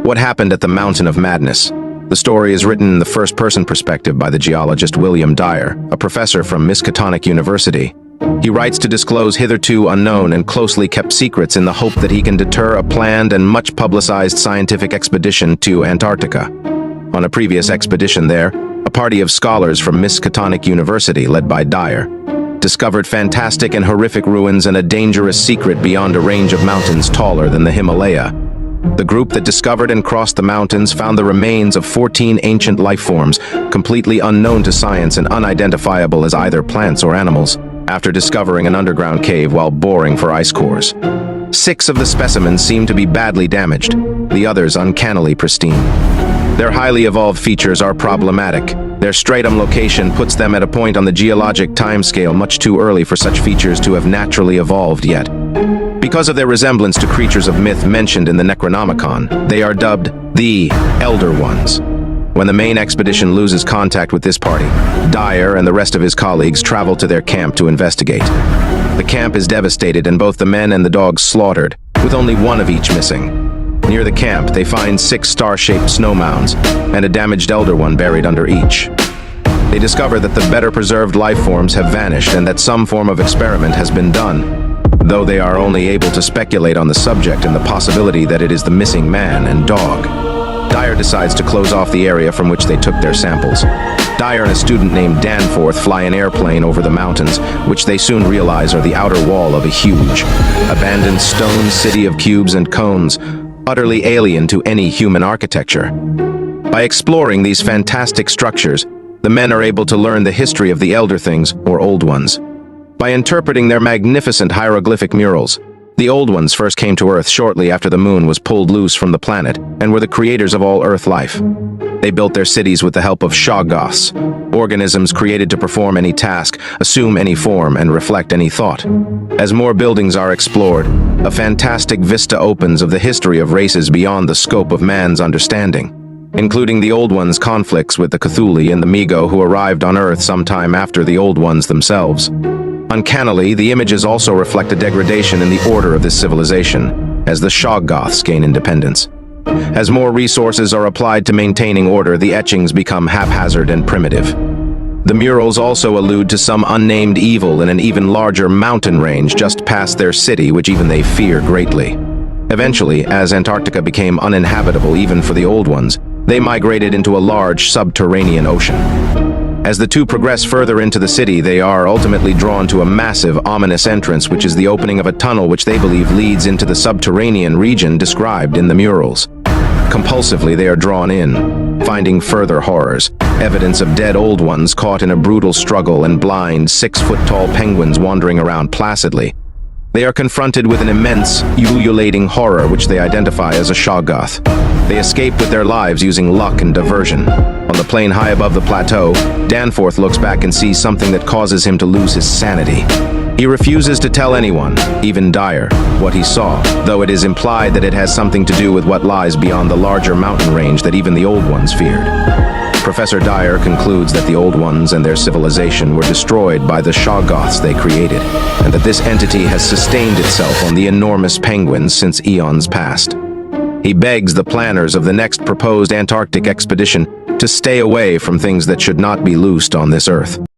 What happened at the Mountain of Madness? The story is written in the first-person perspective by the geologist William Dyer, a professor from Miskatonic University. He writes to disclose hitherto unknown and closely kept secrets in the hope that he can deter a planned and much-publicized scientific expedition to Antarctica. On a previous expedition there, a party of scholars from Miskatonic University, led by Dyer, discovered fantastic and horrific ruins and a dangerous secret beyond a range of mountains taller than the Himalaya. The group that discovered and crossed the mountains found the remains of 14 ancient life forms, completely unknown to science and unidentifiable as either plants or animals, after discovering an underground cave while boring for ice cores. 6 of the specimens seem to be badly damaged, the others uncannily pristine. Their highly evolved features are problematic. Their stratum location puts them at a point on the geologic timescale much too early for such features to have naturally evolved yet. Because of their resemblance to creatures of myth mentioned in the Necronomicon, they are dubbed the Elder Ones. When the main expedition loses contact with this party, Dyer and the rest of his colleagues travel to their camp to investigate. The camp is devastated and both the men and the dogs slaughtered, with only one of each missing. Near the camp, they find 6 star-shaped snow mounds and a damaged Elder One buried under each. They discover that the better-preserved life forms have vanished and that some form of experiment has been done, though they are only able to speculate on the subject and the possibility that it is the missing man and dog. Dyer decides to close off the area from which they took their samples. Dyer and a student named Danforth fly an airplane over the mountains, which they soon realize are the outer wall of a huge, abandoned stone city of cubes and cones, utterly alien to any human architecture. By exploring these fantastic structures, the men are able to learn the history of the Elder Things, or Old Ones. By interpreting their magnificent hieroglyphic murals, the Old Ones first came to Earth shortly after the moon was pulled loose from the planet and were the creators of all Earth life. They built their cities with the help of Shoggoths, organisms created to perform any task, assume any form, and reflect any thought. As more buildings are explored, a fantastic vista opens of the history of races beyond the scope of man's understanding, including the Old Ones' conflicts with the Cthulhu and the Migo who arrived on Earth sometime after the Old Ones themselves. Uncannily, the images also reflect a degradation in the order of this civilization, as the Shoggoths gain independence. As more resources are applied to maintaining order, the etchings become haphazard and primitive. The murals also allude to some unnamed evil in an even larger mountain range just past their city, which even they fear greatly. Eventually, as Antarctica became uninhabitable even for the Old Ones, they migrated into a large subterranean ocean. As the two progress further into the city, they are ultimately drawn to a massive, ominous entrance, which is the opening of a tunnel which they believe leads into the subterranean region described in the murals. Compulsively, they are drawn in, finding further horrors, evidence of dead Old Ones caught in a brutal struggle and blind, 6-foot-tall penguins wandering around placidly. They are confronted with an immense, ululating horror which they identify as a Shoggoth. They escape with their lives using luck and diversion. On the plain high above the plateau, Danforth looks back and sees something that causes him to lose his sanity. He refuses to tell anyone, even Dyer, what he saw, though it is implied that it has something to do with what lies beyond the larger mountain range that even the Old Ones feared. Professor Dyer concludes that the Old Ones and their civilization were destroyed by the Shoggoths they created, and that this entity has sustained itself on the enormous penguins since eons past. He begs the planners of the next proposed Antarctic expedition to stay away from things that should not be loosed on this Earth.